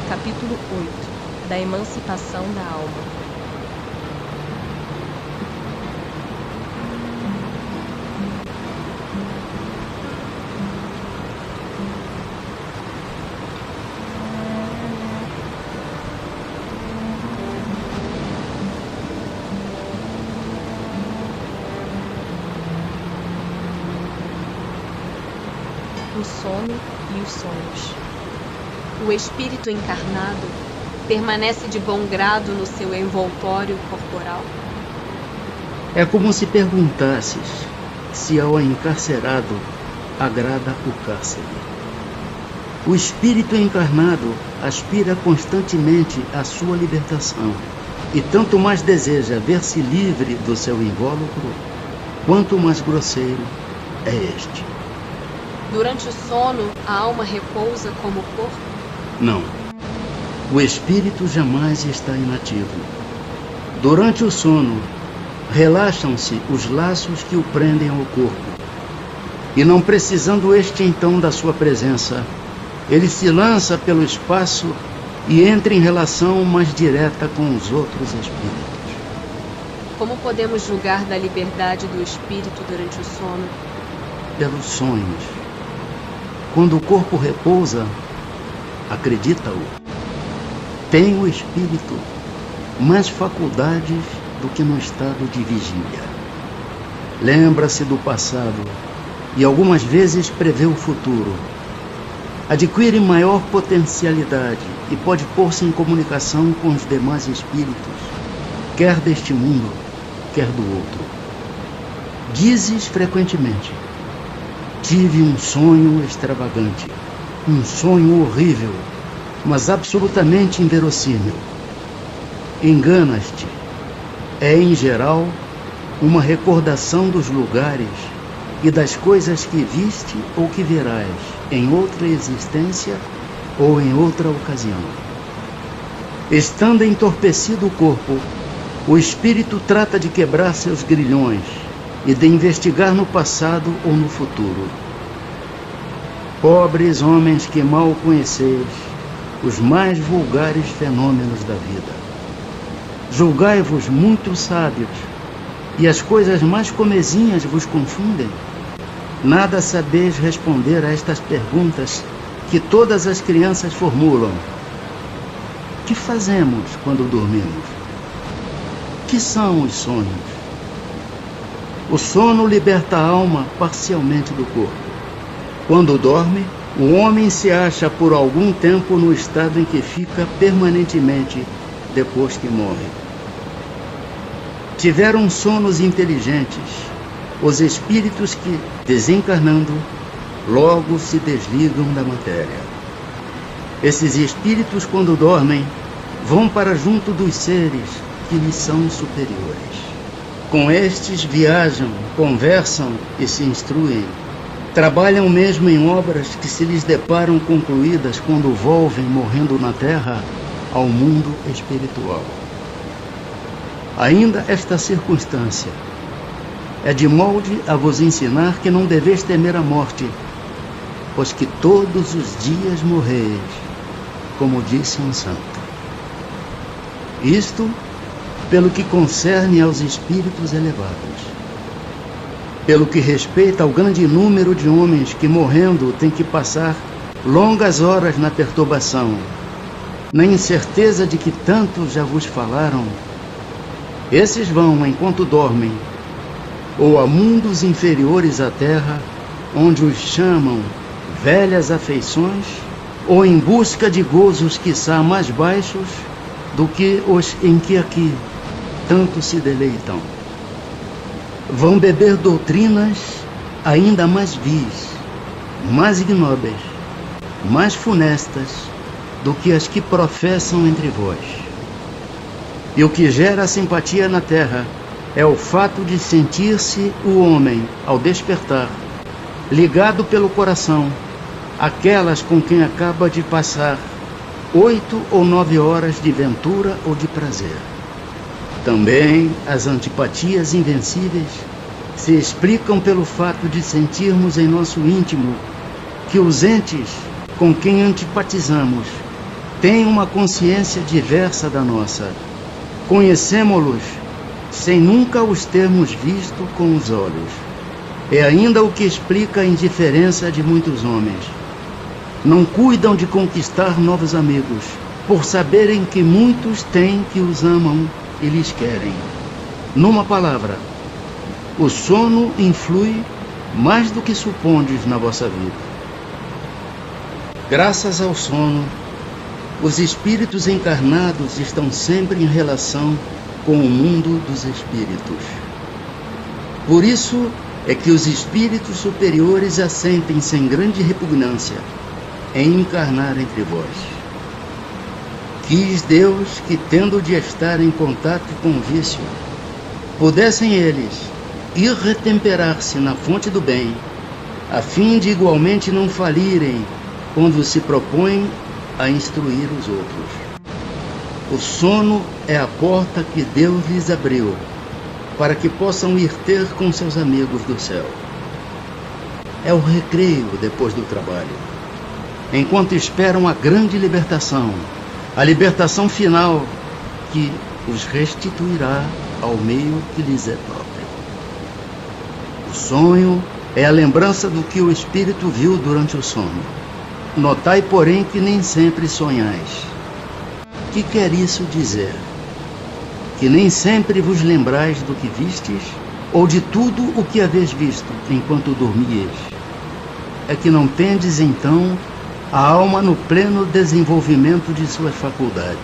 Capítulo 8 da emancipação da alma. O sono e os sonhos. O espírito encarnado permanece de bom grado no seu envoltório corporal? É como se perguntasses se ao encarcerado agrada o cárcere. O espírito encarnado aspira constantemente à sua libertação e tanto mais deseja ver-se livre do seu invólucro, quanto mais grosseiro é este. Durante o sono, a alma repousa como o corpo? Não. O espírito jamais está inativo. Durante o sono, relaxam-se os laços que o prendem ao corpo. E não precisando este então da sua presença, ele se lança pelo espaço e entra em relação mais direta com os outros espíritos. Como podemos julgar da liberdade do espírito durante o sono? Pelos sonhos. Quando o corpo repousa, acredita-o, tem o espírito mais faculdades do que no estado de vigília. Lembra-se do passado e algumas vezes prevê o futuro. Adquire maior potencialidade e pode pôr-se em comunicação com os demais espíritos, quer deste mundo, quer do outro. Dizes frequentemente: tive um sonho extravagante, um sonho horrível, mas absolutamente inverossímil. Enganas-te. É, em geral, uma recordação dos lugares e das coisas que viste ou que verás em outra existência ou em outra ocasião. Estando entorpecido o corpo, o espírito trata de quebrar seus grilhões e de investigar no passado ou no futuro. Pobres homens que mal conheceis os mais vulgares fenômenos da vida. Julgai-vos muito sábios, e as coisas mais comezinhas vos confundem. Nada sabeis responder a estas perguntas que todas as crianças formulam. Que fazemos quando dormimos? Que são os sonhos? O sono liberta a alma parcialmente do corpo. Quando dorme, o homem se acha por algum tempo no estado em que fica permanentemente depois que morre. Tiveram sonos inteligentes os espíritos que, desencarnando, logo se desligam da matéria. Esses espíritos, quando dormem, vão para junto dos seres que lhes são superiores. Com estes viajam, conversam e se instruem. Trabalham mesmo em obras que se lhes deparam concluídas quando volvem, morrendo na terra, ao mundo espiritual. Ainda esta circunstância é de molde a vos ensinar que não deveis temer a morte, pois que todos os dias morreis, como disse um santo. Isto pelo que concerne aos espíritos elevados. Pelo que respeita ao grande número de homens que, morrendo, têm que passar longas horas na perturbação, na incerteza de que tantos já vos falaram, esses vão, enquanto dormem, ou a mundos inferiores à terra, onde os chamam velhas afeições, ou em busca de gozos quiçá mais baixos do que os em que aqui tanto se deleitam. Vão beber doutrinas ainda mais vis, mais ignóbeis, mais funestas do que as que professam entre vós. E o que gera simpatia na terra é o fato de sentir-se o homem, ao despertar, ligado pelo coração àquelas com quem acaba de passar 8 ou 9 horas de ventura ou de prazer. Também as antipatias invencíveis se explicam pelo fato de sentirmos em nosso íntimo que os entes com quem antipatizamos têm uma consciência diversa da nossa. Conhecemos-los sem nunca os termos visto com os olhos. É ainda o que explica a indiferença de muitos homens. Não cuidam de conquistar novos amigos, por saberem que muitos têm que os amam e lhes querem. Numa palavra, o sono influi mais do que supondes na vossa vida. Graças ao sono, os espíritos encarnados estão sempre em relação com o mundo dos espíritos. Por isso é que os espíritos superiores assentem sem grande repugnância em encarnar entre vós. Quis Deus que, tendo de estar em contato com o vício, pudessem eles ir retemperar-se na fonte do bem, a fim de igualmente não falirem quando se propõem a instruir os outros. O sono é a porta que Deus lhes abriu, para que possam ir ter com seus amigos do céu. É o recreio depois do trabalho, enquanto esperam a grande libertação, a libertação final que os restituirá ao meio que lhes é próprio. O sonho é a lembrança do que o espírito viu durante o sono. Notai, porém, que nem sempre sonhais. Que quer isso dizer? Que nem sempre vos lembrais do que vistes, ou de tudo o que haveis visto enquanto dormieis. É que não tendes, então, a alma no pleno desenvolvimento de suas faculdades.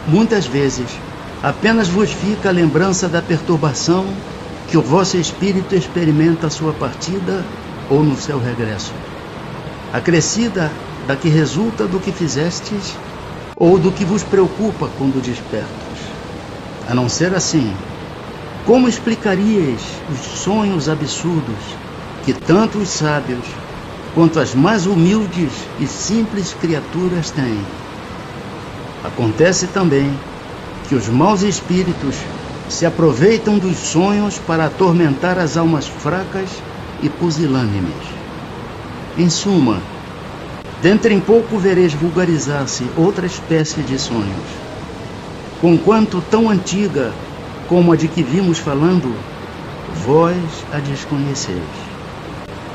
Muitas vezes, apenas vos fica a lembrança da perturbação que o vosso espírito experimenta à sua partida ou no seu regresso, acrescida da que resulta do que fizestes ou do que vos preocupa quando despertos. A não ser assim, como explicaríeis os sonhos absurdos que tanto os sábios quanto as mais humildes e simples criaturas têm? Acontece também que os maus espíritos se aproveitam dos sonhos para atormentar as almas fracas e pusilânimes. Em suma, dentro em pouco vereis vulgarizar-se outra espécie de sonhos, conquanto tão antiga como a de que vimos falando, vós a desconheceis.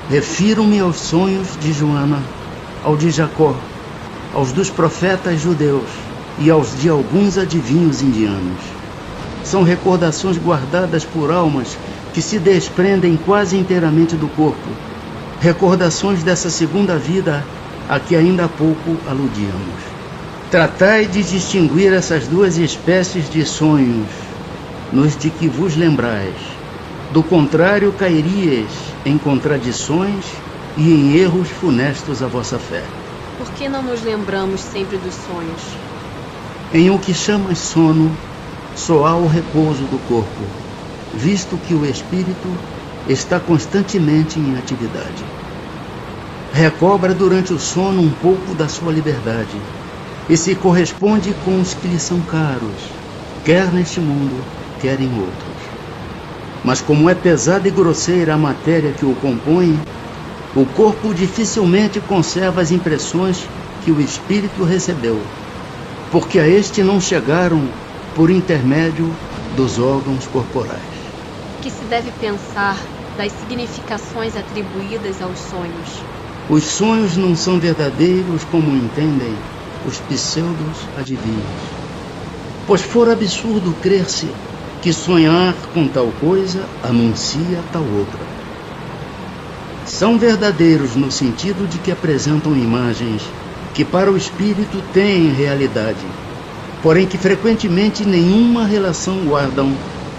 Refiro-me aos sonhos de Joana, ao de Jacó, aos dos profetas judeus e aos de alguns adivinhos indianos. São recordações guardadas por almas que se desprendem quase inteiramente do corpo, recordações dessa segunda vida a que ainda há pouco aludíamos. Tratai de distinguir essas duas espécies de sonhos, nos de que vos lembrais. Do contrário, cairíeis em contradições e em erros funestos à vossa fé. Por que não nos lembramos sempre dos sonhos? Em o que chamas sono, só há o repouso do corpo, visto que o espírito está constantemente em atividade. Recobra durante o sono um pouco da sua liberdade e se corresponde com os que lhe são caros, quer neste mundo, quer em outros. Mas como é pesada e grosseira a matéria que o compõe, o corpo dificilmente conserva as impressões que o espírito recebeu, porque a este não chegaram por intermédio dos órgãos corporais. O que se deve pensar das significações atribuídas aos sonhos? Os sonhos não são verdadeiros como entendem os pseudos adivinhos. Pois for absurdo crer-se que sonhar com tal coisa anuncia tal outra. São verdadeiros no sentido de que apresentam imagens que para o espírito têm realidade, porém que frequentemente nenhuma relação guardam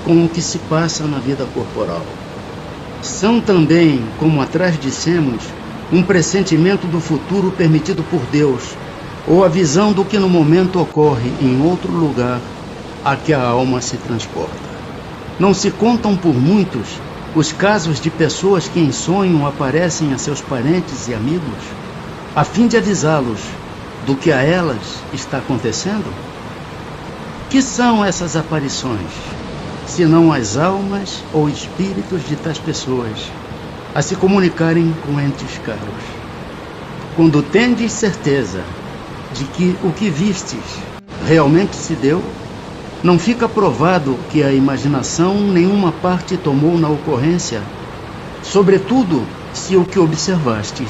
com o que se passa na vida corporal. São também, como atrás dissemos, um pressentimento do futuro permitido por Deus, ou a visão do que no momento ocorre em outro lugar a que a alma se transporta. Não se contam por muitos os casos de pessoas que em sonho aparecem a seus parentes e amigos, a fim de avisá-los do que a elas está acontecendo? Que são essas aparições, senão as almas ou espíritos de tais pessoas a se comunicarem com entes caros? Quando tendes certeza de que o que vistes realmente se deu, não fica provado que a imaginação nenhuma parte tomou na ocorrência, sobretudo se o que observastes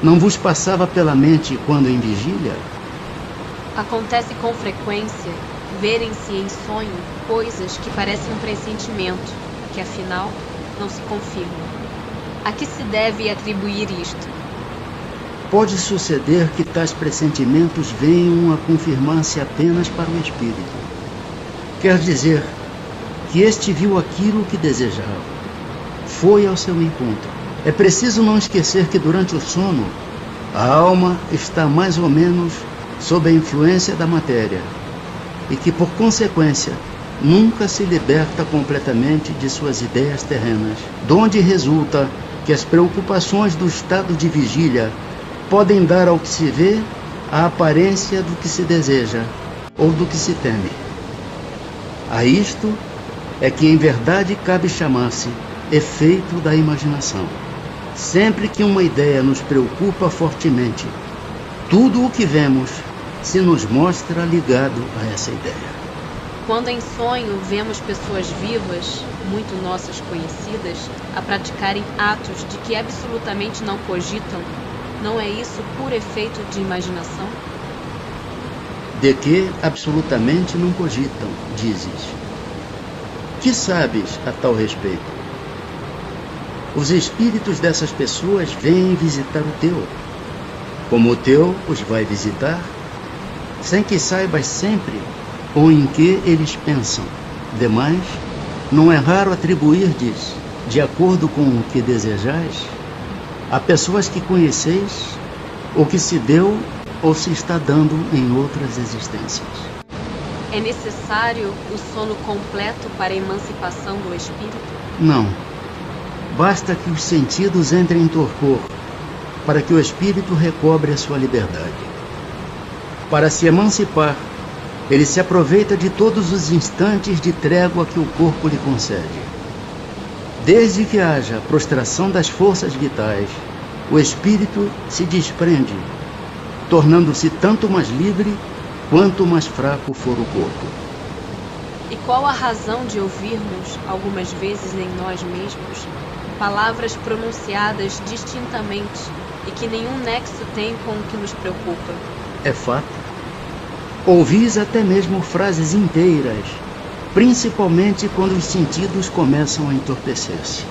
não vos passava pela mente quando em vigília? Acontece com frequência verem-se em sonho coisas que parecem um pressentimento, que afinal não se confirmam. A que se deve atribuir isto? Pode suceder que tais pressentimentos venham a confirmar-se apenas para o espírito. Quer dizer que este viu aquilo que desejava, foi ao seu encontro. É preciso não esquecer que durante o sono, a alma está mais ou menos sob a influência da matéria e que, por consequência, nunca se liberta completamente de suas ideias terrenas, donde resulta que as preocupações do estado de vigília podem dar ao que se vê a aparência do que se deseja ou do que se teme. A isto é que em verdade cabe chamar-se efeito da imaginação. Sempre que uma ideia nos preocupa fortemente, tudo o que vemos se nos mostra ligado a essa ideia. Quando em sonho vemos pessoas vivas, muito nossas conhecidas, a praticarem atos de que absolutamente não cogitam, não é isso por efeito de imaginação? De que absolutamente não cogitam, dizes. Que sabes a tal respeito? Os espíritos dessas pessoas vêm visitar o teu, como o teu os vai visitar, sem que saibas sempre ou em que eles pensam. Demais, não é raro atribuir-lhes, de acordo com o que desejais, a pessoas que conheceis, ou que se deu ou se está dando em outras existências. É necessário o sono completo para a emancipação do espírito? Não. Basta que os sentidos entrem em torpor, para que o espírito recobre a sua liberdade. Para se emancipar, ele se aproveita de todos os instantes de trégua que o corpo lhe concede. Desde que haja prostração das forças vitais, o espírito se desprende, tornando-se tanto mais livre quanto mais fraco for o corpo. E qual a razão de ouvirmos, algumas vezes em nós mesmos, palavras pronunciadas distintamente e que nenhum nexo tem com o que nos preocupa? É fato. Ouvis até mesmo frases inteiras, principalmente quando os sentidos começam a entorpecer-se.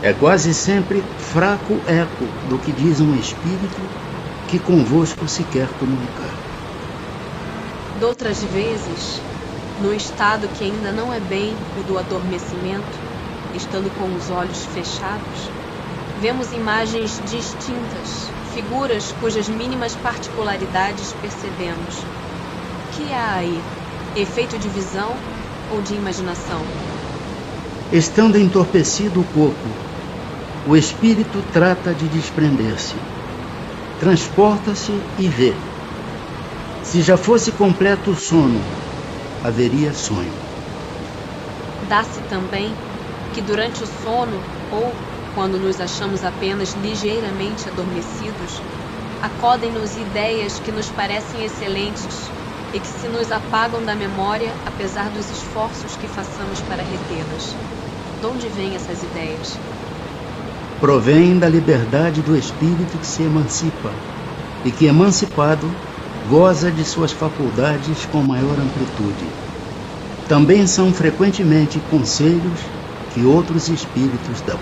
É quase sempre fraco eco do que diz um espírito que convosco se quer comunicar. Doutras vezes, no estado que ainda não é bem o do adormecimento, estando com os olhos fechados, vemos imagens distintas, figuras cujas mínimas particularidades percebemos. Que há aí? Efeito de visão ou de imaginação? Estando entorpecido o corpo, o espírito trata de desprender-se, transporta-se e vê. Se já fosse completo o sono, haveria sonho. Dá-se também que durante o sono, ou quando nos achamos apenas ligeiramente adormecidos, acodem-nos ideias que nos parecem excelentes e que se nos apagam da memória apesar dos esforços que façamos para retê-las. De onde vêm essas ideias? Provém da liberdade do espírito que se emancipa e que, emancipado, goza de suas faculdades com maior amplitude. Também são frequentemente conselhos que outros espíritos dão.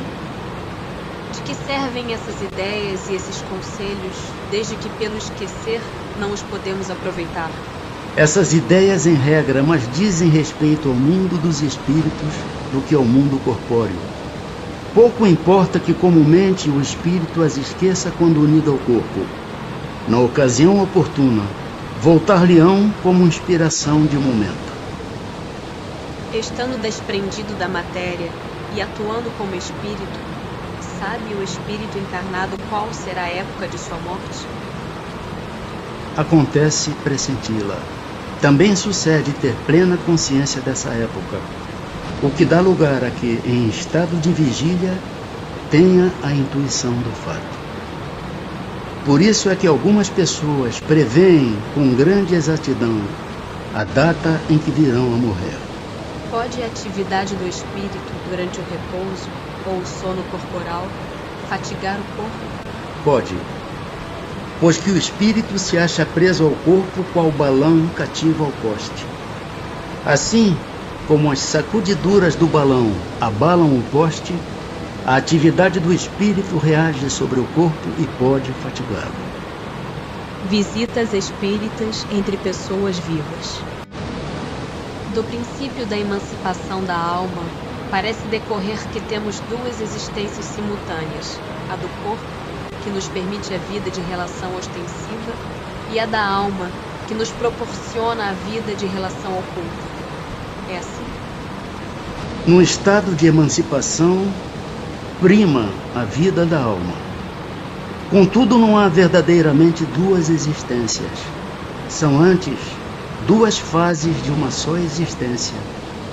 De que servem essas ideias e esses conselhos, desde que pelo esquecer não os podemos aproveitar? Essas ideias, em regra, mais dizem respeito ao mundo dos espíritos do que ao mundo corpóreo. Pouco importa que comumente o espírito as esqueça quando unido ao corpo. Na ocasião oportuna, voltar-lhe-ão como inspiração de momento. Estando desprendido da matéria e atuando como espírito, sabe o espírito encarnado qual será a época de sua morte? Acontece pressenti-la. Também sucede ter plena consciência dessa época, o que dá lugar a que, em estado de vigília, tenha a intuição do fato. Por isso é que algumas pessoas preveem com grande exatidão a data em que virão a morrer. Pode a atividade do espírito durante o repouso ou o sono corporal fatigar o corpo? Pode, pois que o espírito se acha preso ao corpo qual balão cativo ao poste. Assim como as sacudiduras do balão abalam o poste, a atividade do espírito reage sobre o corpo e pode fatigá-lo. Visitas espíritas entre pessoas vivas. Do princípio da emancipação da alma, parece decorrer que temos duas existências simultâneas, a do corpo, que nos permite a vida de relação ostensiva, e a da alma, que nos proporciona a vida de relação oculta. É assim? No estado de emancipação, prima a vida da alma. Contudo, não há verdadeiramente duas existências. São antes duas fases de uma só existência,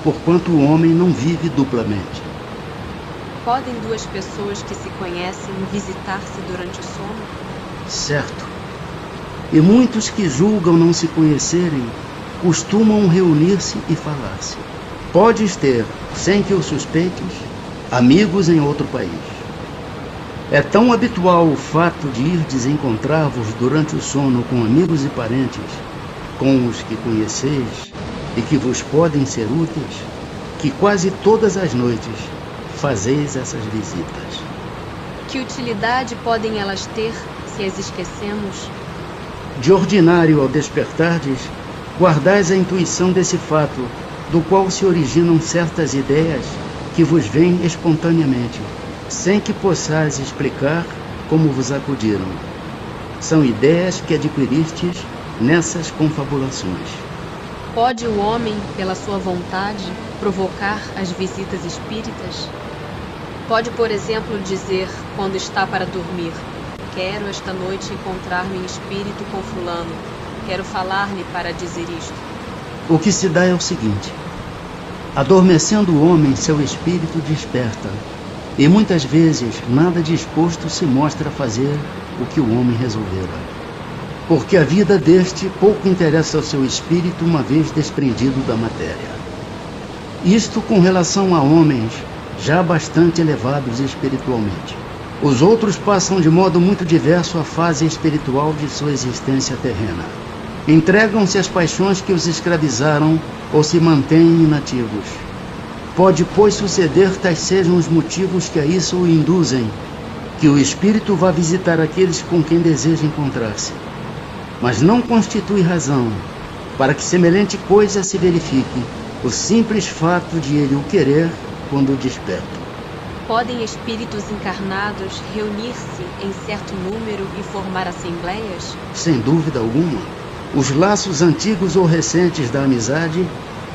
porquanto o homem não vive duplamente. Podem duas pessoas que se conhecem visitar-se durante o sono? Certo. E muitos que julgam não se conhecerem costumam reunir-se e falar-se. Podes ter, sem que o suspeites, amigos em outro país. É tão habitual o fato de ir desencontrar-vos durante o sono com amigos e parentes, com os que conheceis e que vos podem ser úteis, que quase todas as noites fazeis essas visitas. Que utilidade podem elas ter se as esquecemos? De ordinário, ao despertardes, guardais a intuição desse fato, do qual se originam certas ideias que vos vêm espontaneamente, sem que possais explicar como vos acudiram. São ideias que adquiristes nessas confabulações. Pode o homem, pela sua vontade, provocar as visitas espíritas? Pode, por exemplo, dizer, quando está para dormir: quero esta noite encontrar-me em espírito com fulano, quero falar-lhe para dizer isto. O que se dá é o seguinte: adormecendo o homem, seu espírito desperta, e muitas vezes nada disposto se mostra a fazer o que o homem resolvera, porque a vida deste pouco interessa ao seu espírito uma vez desprendido da matéria. Isto com relação a homens já bastante elevados espiritualmente. Os outros passam de modo muito diverso a fase espiritual de sua existência terrena. Entregam-se às paixões que os escravizaram ou se mantêm inativos. Pode, pois, suceder tais sejam os motivos que a isso o induzem, que o espírito vá visitar aqueles com quem deseja encontrar-se. Mas não constitui razão para que semelhante coisa se verifique o simples fato de ele o querer quando desperta. Podem espíritos encarnados reunir-se em certo número e formar assembleias? Sem dúvida alguma. Os laços antigos ou recentes da amizade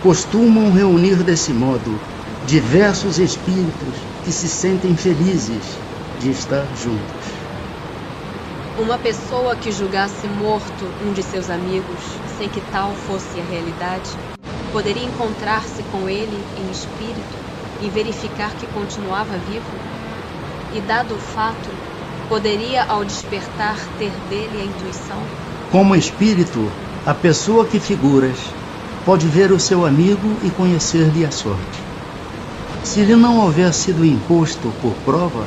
costumam reunir desse modo diversos espíritos que se sentem felizes de estar juntos. Uma pessoa que julgasse morto um de seus amigos, sem que tal fosse a realidade, poderia encontrar-se com ele em espírito e verificar que continuava vivo? E, dado o fato, poderia, ao despertar, ter dele a intuição? Como espírito, a pessoa que figuras pode ver o seu amigo e conhecer-lhe a sorte. Se lhe não houver sido imposto por prova,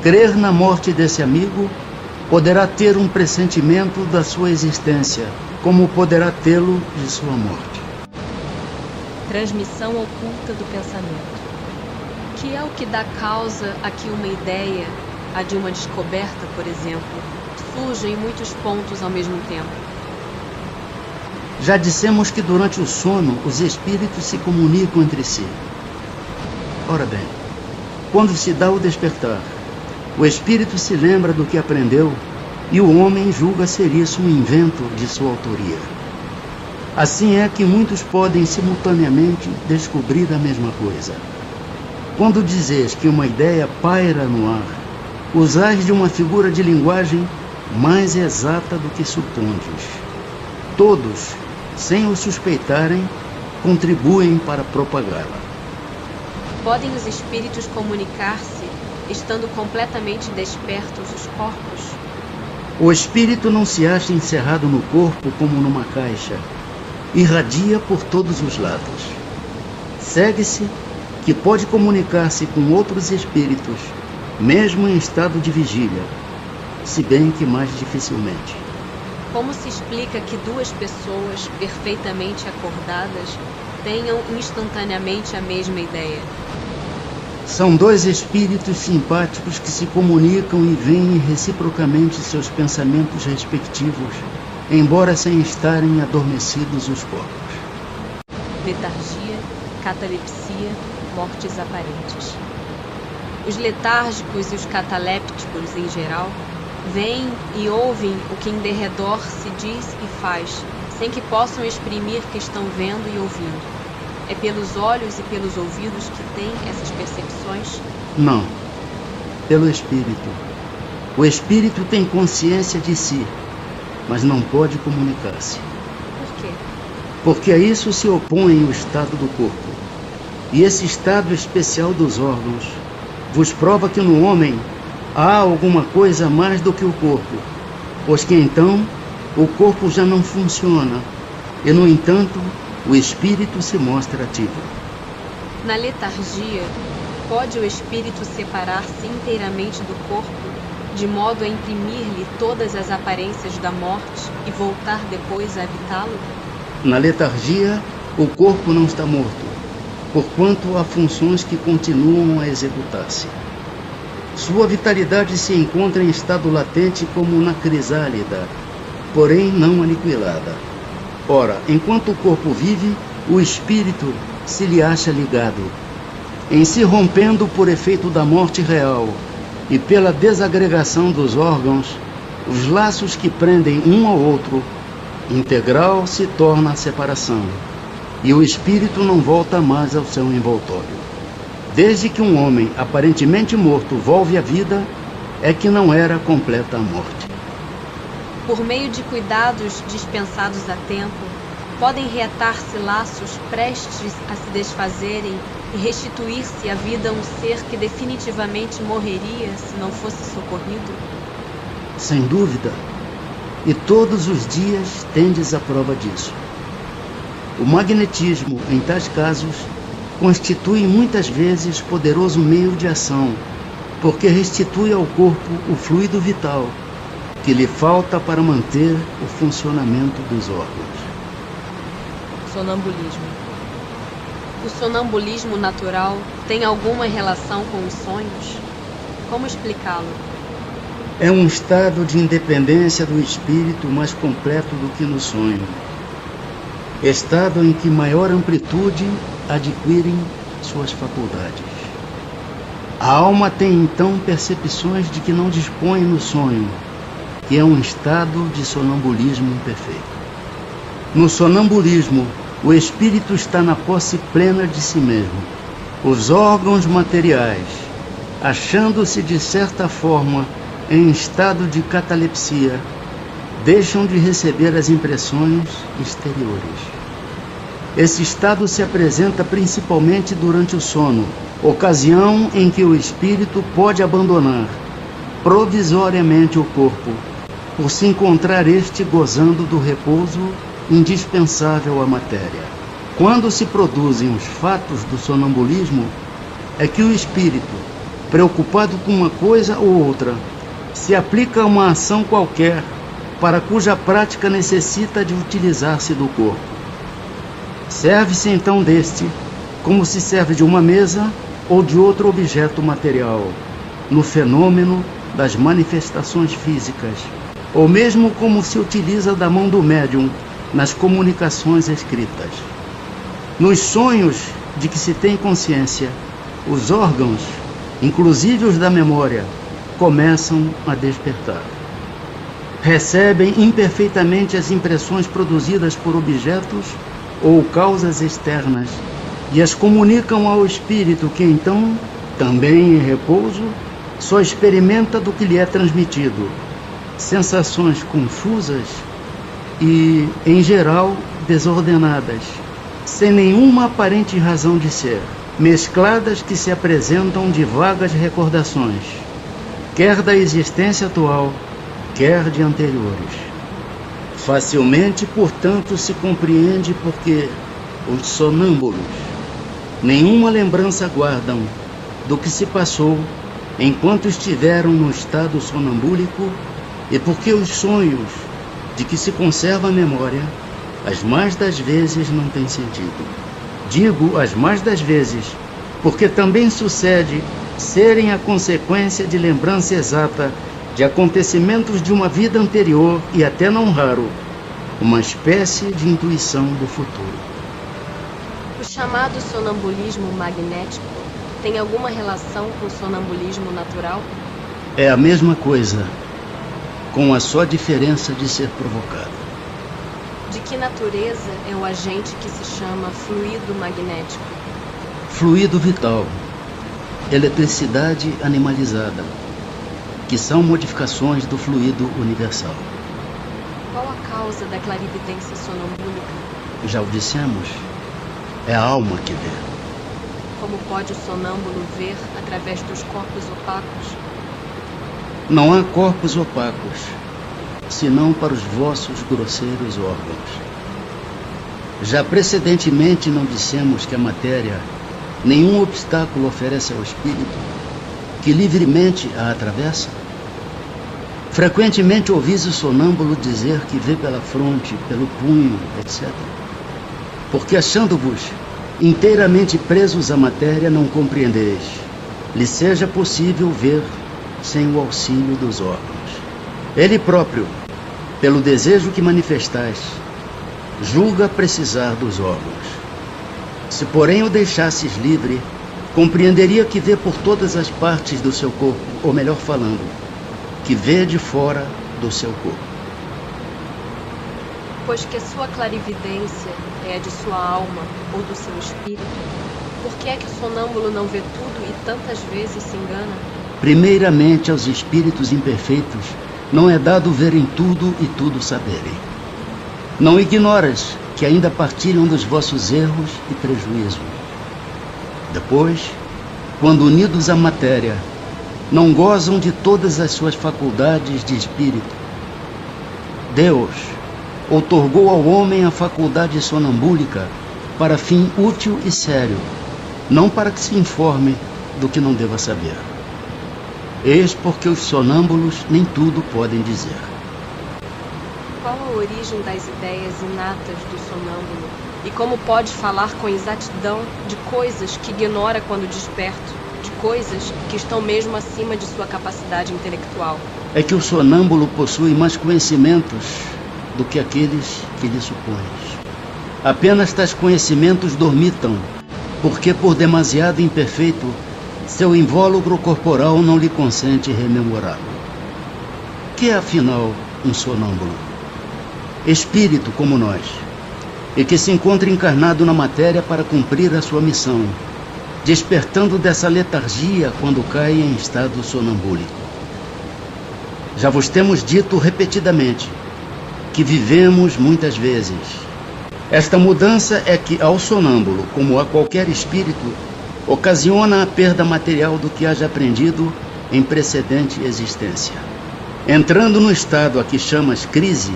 crer na morte desse amigo poderá ter um pressentimento da sua existência, como poderá tê-lo de sua morte. Transmissão oculta do pensamento. Que é o que dá causa a que uma ideia, a de uma descoberta, por exemplo, surja em muitos pontos ao mesmo tempo? Já dissemos que durante o sono os espíritos se comunicam entre si. Ora bem, quando se dá o despertar, o espírito se lembra do que aprendeu e o homem julga ser isso um invento de sua autoria. Assim é que muitos podem simultaneamente descobrir a mesma coisa. Quando dizes que uma ideia paira no ar, usais de uma figura de linguagem mais exata do que supondes. Todos, sem o suspeitarem, contribuem para propagá-la. Podem os espíritos comunicar-se, estando completamente despertos os corpos? O espírito não se acha encerrado no corpo como numa caixa, irradia por todos os lados. Segue-se que pode comunicar-se com outros espíritos, mesmo em estado de vigília, se bem que mais dificilmente. Como se explica que duas pessoas perfeitamente acordadas tenham instantaneamente a mesma ideia? São dois espíritos simpáticos que se comunicam e veem reciprocamente seus pensamentos respectivos, embora sem estarem adormecidos os corpos. Letargia, catalepsia, mortes aparentes. Os letárgicos e os catalépticos, em geral, veem e ouvem o que em derredor se diz e faz, sem que possam exprimir que estão vendo e ouvindo. É pelos olhos e pelos ouvidos que têm essas percepções? Não, pelo espírito. O espírito tem consciência de si, mas não pode comunicar-se. Por quê? Porque a isso se opõe o estado do corpo. E esse estado especial dos órgãos vos prova que no homem há alguma coisa mais do que o corpo, pois que então o corpo já não funciona, e no entanto o espírito se mostra ativo. Na letargia, pode o espírito separar-se inteiramente do corpo, de modo a imprimir-lhe todas as aparências da morte e voltar depois a habitá-lo? Na letargia, o corpo não está morto, porquanto há funções que continuam a executar-se. Sua vitalidade se encontra em estado latente como na crisálida, porém não aniquilada. Ora, enquanto o corpo vive, o espírito se lhe acha ligado, em se rompendo por efeito da morte real e pela desagregação dos órgãos, os laços que prendem um ao outro, integral se torna a separação, e o espírito não volta mais ao seu envoltório. Desde que um homem aparentemente morto volve à vida, é que não era completa a morte. Por meio de cuidados dispensados a tempo, podem reatar-se laços prestes a se desfazerem e restituir-se à vida a um ser que definitivamente morreria se não fosse socorrido? Sem dúvida, e todos os dias tendes a prova disso. O magnetismo, em tais casos, constitui muitas vezes poderoso meio de ação, porque restitui ao corpo o fluido vital que lhe falta para manter o funcionamento dos órgãos. Sonambulismo. O sonambulismo natural tem alguma relação com os sonhos? Como explicá-lo? É um estado de independência do espírito mais completo do que no sonho. Estado em que maior amplitude adquirem suas faculdades. A alma tem então percepções de que não dispõe no sonho, que é um estado de sonambulismo imperfeito. No sonambulismo, o espírito está na posse plena de si mesmo. Os órgãos materiais, achando-se de certa forma em estado de catalepsia, deixam de receber as impressões exteriores. Esse estado se apresenta principalmente durante o sono, ocasião em que o espírito pode abandonar provisoriamente o corpo, por se encontrar este gozando do repouso indispensável à matéria. Quando se produzem os fatos do sonambulismo, é que o espírito, preocupado com uma coisa ou outra, se aplica a uma ação qualquer, para cuja prática necessita de utilizar-se do corpo. Serve-se então deste, como se serve de uma mesa ou de outro objeto material, no fenômeno das manifestações físicas, ou mesmo como se utiliza da mão do médium nas comunicações escritas. Nos sonhos de que se tem consciência, os órgãos, inclusive os da memória, começam a despertar. Recebem imperfeitamente as impressões produzidas por objetos ou causas externas e as comunicam ao espírito que então, também em repouso, só experimenta do que lhe é transmitido, sensações confusas e, em geral, desordenadas, sem nenhuma aparente razão de ser, mescladas que se apresentam de vagas recordações, quer da existência atual, quer de anteriores. Facilmente, portanto, se compreende porque os sonâmbulos nenhuma lembrança guardam do que se passou enquanto estiveram no estado sonambúlico e porque os sonhos de que se conserva a memória, as mais das vezes não têm sentido. Digo as mais das vezes, porque também sucede serem a consequência de lembrança exata de acontecimentos de uma vida anterior e até não raro, uma espécie de intuição do futuro. O chamado sonambulismo magnético tem alguma relação com o sonambulismo natural? É a mesma coisa, com a só diferença de ser provocado. De que natureza é o agente que se chama fluido magnético? Fluido vital, eletricidade animalizada, que são modificações do fluido universal. Qual a causa da clarividência sonambúlica? Já o dissemos, é a alma que vê. Como pode o sonâmbulo ver através dos corpos opacos? Não há corpos opacos, senão para os vossos grosseiros órgãos. Já precedentemente não dissemos que a matéria nenhum obstáculo oferece ao espírito, que livremente a atravessa? Frequentemente ouvis o sonâmbulo dizer que vê pela fronte, pelo punho, etc. Porque achando-vos inteiramente presos à matéria, não compreendeis, lhe seja possível ver sem o auxílio dos órgãos. Ele próprio, pelo desejo que manifestais, julga precisar dos órgãos. Se, porém, o deixasses livre, compreenderia que vê por todas as partes do seu corpo, ou melhor falando, que vê de fora do seu corpo. Pois que a sua clarividência é a de sua alma ou do seu espírito, por que é que o sonâmbulo não vê tudo e tantas vezes se engana? Primeiramente, aos espíritos imperfeitos não é dado verem tudo e tudo saberem. Não ignoras que ainda partilham dos vossos erros e prejuízos. Depois, quando unidos à matéria, não gozam de todas as suas faculdades de espírito. Deus outorgou ao homem a faculdade sonambúlica para fim útil e sério, não para que se informe do que não deva saber. Eis porque os sonâmbulos nem tudo podem dizer. Qual a origem das ideias inatas do sonâmbulo? E como pode falar com exatidão de coisas que ignora quando desperto, de coisas que estão mesmo acima de sua capacidade intelectual? É que o sonâmbulo possui mais conhecimentos do que aqueles que lhe supões. Apenas tais conhecimentos dormitam, porque por demasiado imperfeito, seu invólucro corporal não lhe consente rememorá-lo. Que é, afinal, um sonâmbulo? Espírito como nós, e que se encontra encarnado na matéria para cumprir a sua missão, despertando dessa letargia quando cai em estado sonambúlico. Já vos temos dito repetidamente que vivemos muitas vezes. Esta mudança é que ao sonâmbulo, como a qualquer espírito, ocasiona a perda material do que haja aprendido em precedente existência. Entrando no estado a que chamas crise,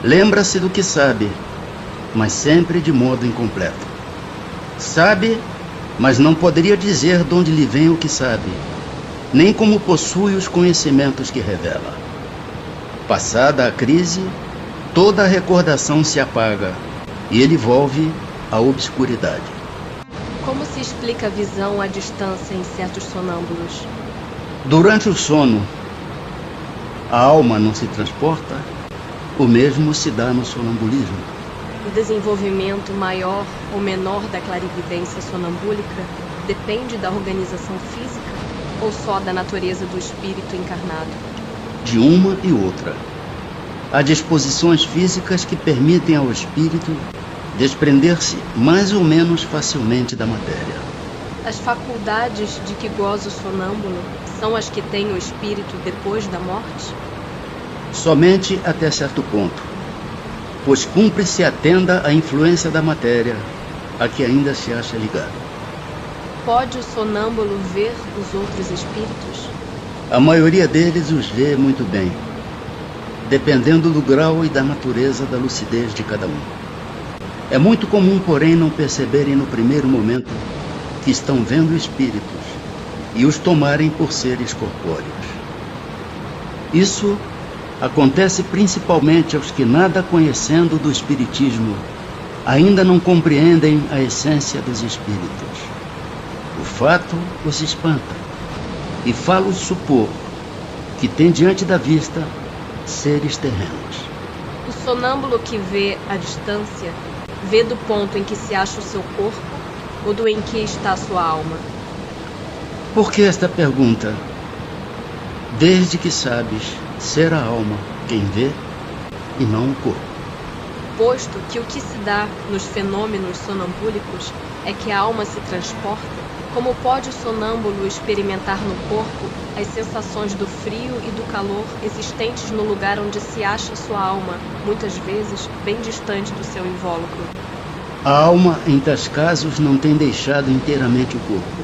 lembra-se do que sabe, mas sempre de modo incompleto. Sabe, mas não poderia dizer de onde lhe vem o que sabe, nem como possui os conhecimentos que revela. Passada a crise, toda a recordação se apaga e ele volve à obscuridade. Como se explica a visão à distância em certos sonâmbulos? Durante o sono, a alma não se transporta, o mesmo se dá no sonambulismo. O desenvolvimento maior ou menor da clarividência sonambúlica depende da organização física ou só da natureza do espírito encarnado? De uma e outra. Há disposições físicas que permitem ao espírito desprender-se mais ou menos facilmente da matéria. As faculdades de que goza o sonâmbulo são as que tem o espírito depois da morte? Somente até certo ponto, pois cumpre se atenda à influência da matéria, a que ainda se acha ligado. Pode o sonâmbulo ver os outros espíritos? A maioria deles os vê muito bem, dependendo do grau e da natureza da lucidez de cada um. É muito comum, porém, não perceberem no primeiro momento que estão vendo espíritos e os tomarem por seres corpóreos. Isso acontece principalmente aos que, nada conhecendo do espiritismo, ainda não compreendem a essência dos espíritos. O fato os espanta e fá-los supor que tem diante da vista seres terrenos. O sonâmbulo que vê à distância, vê do ponto em que se acha o seu corpo ou do em que está a sua alma? Por que esta pergunta? Desde que sabes ser a alma quem vê e não o corpo. Posto que o que se dá nos fenômenos sonambúlicos é que a alma se transporta, como pode o sonâmbulo experimentar no corpo as sensações do frio e do calor existentes no lugar onde se acha sua alma, muitas vezes bem distante do seu invólucro? A alma, em tais casos, não tem deixado inteiramente o corpo.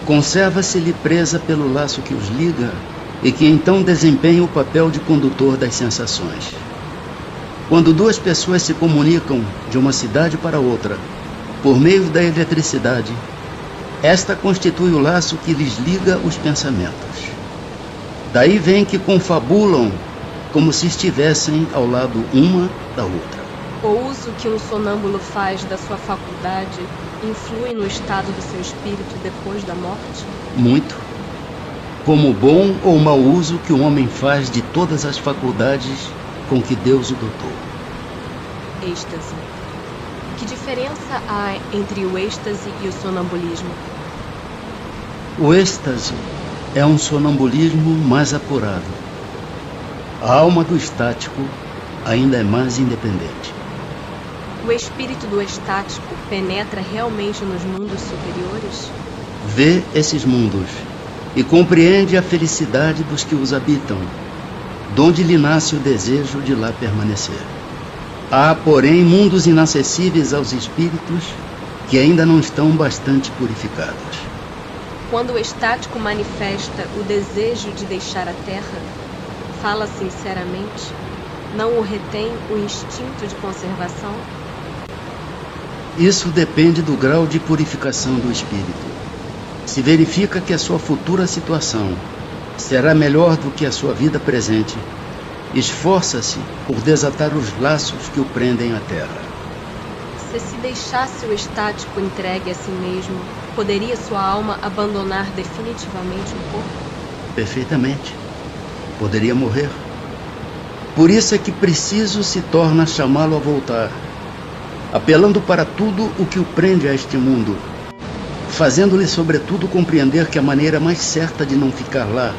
Conserva-se-lhe presa pelo laço que os liga e que então desempenha o papel de condutor das sensações. Quando duas pessoas se comunicam de uma cidade para outra por meio da eletricidade, esta constitui o laço que lhes liga os pensamentos. Daí vem que confabulam como se estivessem ao lado uma da outra. O uso que um sonâmbulo faz da sua faculdade influi no estado do seu espírito depois da morte? Muito. Como o bom ou mau uso que o homem faz de todas as faculdades com que Deus o dotou. Êxtase. Que diferença há entre o êxtase e o sonambulismo? O êxtase é um sonambulismo mais apurado. A alma do estático ainda é mais independente. O espírito do estático penetra realmente nos mundos superiores? Vê esses mundos e compreende a felicidade dos que os habitam, donde lhe nasce o desejo de lá permanecer. Há, porém, mundos inacessíveis aos espíritos que ainda não estão bastante purificados. Quando o estático manifesta o desejo de deixar a Terra, fala sinceramente, não o retém o instinto de conservação? Isso depende do grau de purificação do espírito. Se verifica que a sua futura situação será melhor do que a sua vida presente, esforça-se por desatar os laços que o prendem à terra. Se deixasse o estático entregue a si mesmo, poderia sua alma abandonar definitivamente o corpo? Perfeitamente. Poderia morrer. Por isso é que preciso se torna chamá-lo a voltar, apelando para tudo o que o prende a este mundo, fazendo-lhe sobretudo compreender que a maneira mais certa de não ficar lá,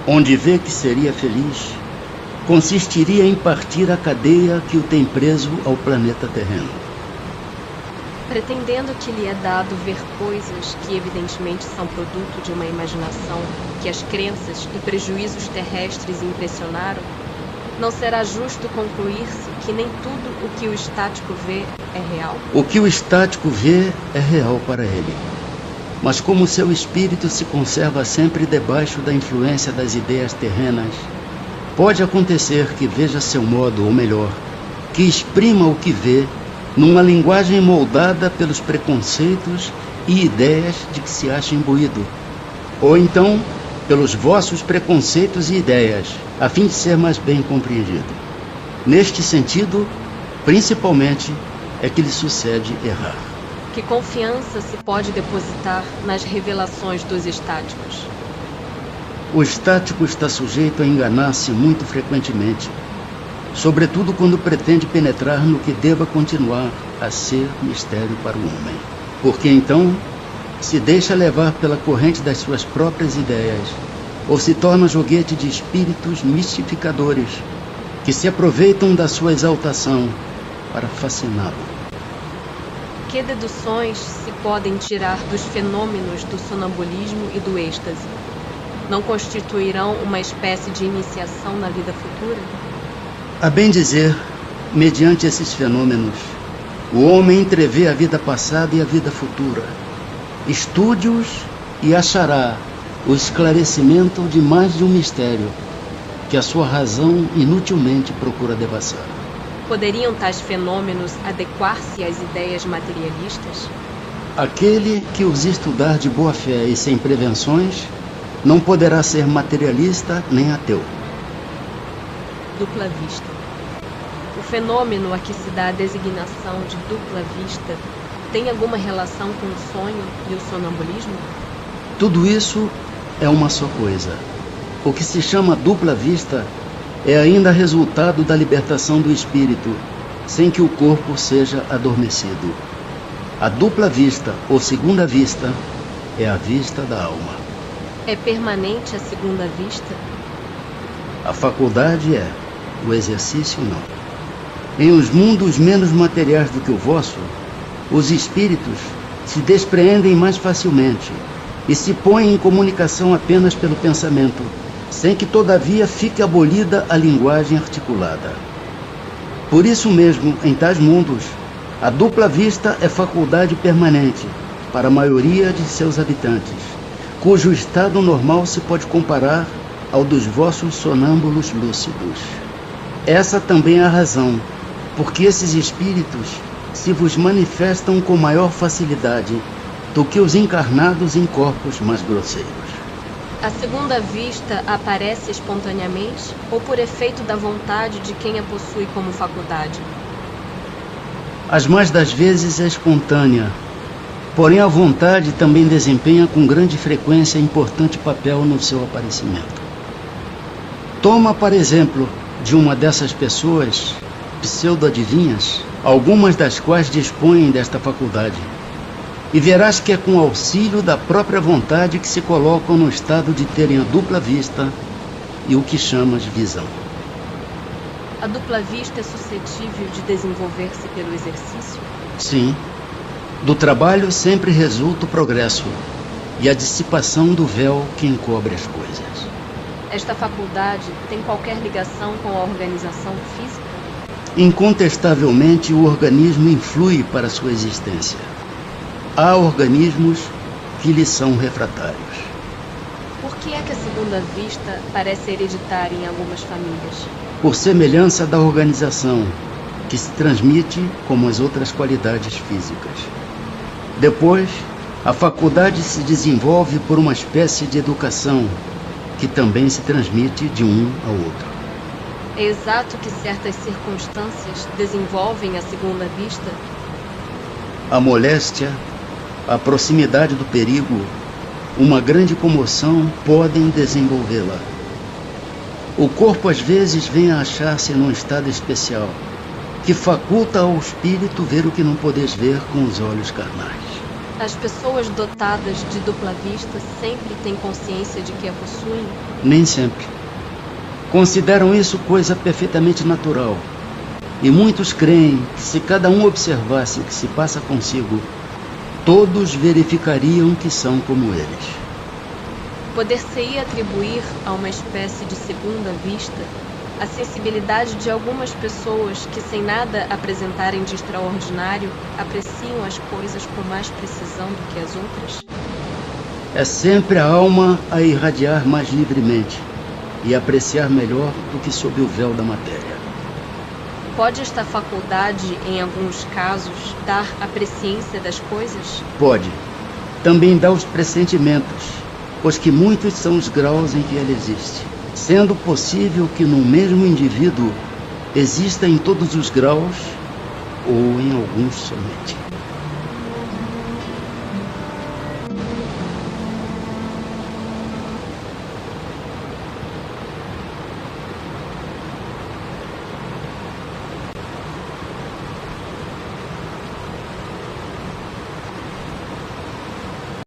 onde vê que seria feliz, consistiria em partir a cadeia que o tem preso ao planeta terreno. Pretendendo que lhe é dado ver coisas que evidentemente são produto de uma imaginação que as crenças e prejuízos terrestres impressionaram, não será justo concluir-se que nem tudo o que o estático vê é real? O que o estático vê é real para ele. Mas como seu espírito se conserva sempre debaixo da influência das ideias terrenas, pode acontecer que veja seu modo, ou melhor, que exprima o que vê numa linguagem moldada pelos preconceitos e ideias de que se acha imbuído, ou então pelos vossos preconceitos e ideias, a fim de ser mais bem compreendido. Neste sentido, principalmente, é que lhe sucede errar. Que confiança se pode depositar nas revelações dos estáticos? O estático está sujeito a enganar-se muito frequentemente, sobretudo quando pretende penetrar no que deva continuar a ser mistério para o homem. Porque então se deixa levar pela corrente das suas próprias ideias, ou se torna joguete de espíritos mistificadores que se aproveitam da sua exaltação para fasciná-lo. Que deduções se podem tirar dos fenômenos do sonambulismo e do êxtase? Não constituirão uma espécie de iniciação na vida futura? A bem dizer, mediante esses fenômenos, o homem entrevê a vida passada e a vida futura. Estude-os e achará o esclarecimento de mais de um mistério que a sua razão inutilmente procura devassar. Poderiam tais fenômenos adequar-se às ideias materialistas? Aquele que os estudar de boa fé e sem prevenções não poderá ser materialista nem ateu. Dupla vista. O fenômeno a que se dá a designação de dupla vista tem alguma relação com o sonho e o sonambulismo? Tudo isso é uma só coisa. O que se chama dupla vista é ainda resultado da libertação do espírito, sem que o corpo seja adormecido. A dupla vista, ou segunda vista, é a vista da alma. É permanente a segunda vista? A faculdade é, o exercício não. Em os mundos menos materiais do que o vosso, os espíritos se despreendem mais facilmente e se põem em comunicação apenas pelo pensamento, sem que todavia fique abolida a linguagem articulada. Por isso mesmo, em tais mundos, a dupla vista é faculdade permanente para a maioria de seus habitantes, cujo estado normal se pode comparar ao dos vossos sonâmbulos lúcidos. Essa também é a razão, porque esses espíritos se vos manifestam com maior facilidade do que os encarnados em corpos mais grosseiros. A segunda vista aparece espontaneamente ou por efeito da vontade de quem a possui como faculdade? As mais das vezes é espontânea, porém a vontade também desempenha com grande frequência importante papel no seu aparecimento. Toma, por exemplo, de uma dessas pessoas, pseudo-adivinhas, algumas das quais dispõem desta faculdade, e verás que é com auxílio da própria vontade que se colocam no estado de terem a dupla vista e o que chamas visão. A dupla vista é suscetível de desenvolver-se pelo exercício? Sim. Do trabalho sempre resulta o progresso e a dissipação do véu que encobre as coisas. Esta faculdade tem qualquer ligação com a organização física? Incontestavelmente, o organismo influi para sua existência. Há organismos que lhe são refratários. Por que é que a segunda vista parece hereditária em algumas famílias? Por semelhança da organização, que se transmite como as outras qualidades físicas. Depois, a faculdade se desenvolve por uma espécie de educação, que também se transmite de um ao outro. É exato que certas circunstâncias desenvolvem a segunda vista? A moléstia, a proximidade do perigo, uma grande comoção podem desenvolvê-la. O corpo às vezes vem a achar-se num estado especial, que faculta ao espírito ver o que não podes ver com os olhos carnais. As pessoas dotadas de dupla vista sempre têm consciência de que a possuem? Nem sempre. Consideram isso coisa perfeitamente natural. E muitos creem que se cada um observasse o que se passa consigo, todos verificariam que são como eles. Poder-se-ia atribuir a uma espécie de segunda vista a sensibilidade de algumas pessoas que, sem nada apresentarem de extraordinário, apreciam as coisas com mais precisão do que as outras? É sempre a alma a irradiar mais livremente e apreciar melhor do que sob o véu da matéria. Pode esta faculdade, em alguns casos, dar a presciência das coisas? Pode. Também dá os pressentimentos, pois que muitos são os graus em que ela existe, sendo possível que no mesmo indivíduo exista em todos os graus ou em alguns somente.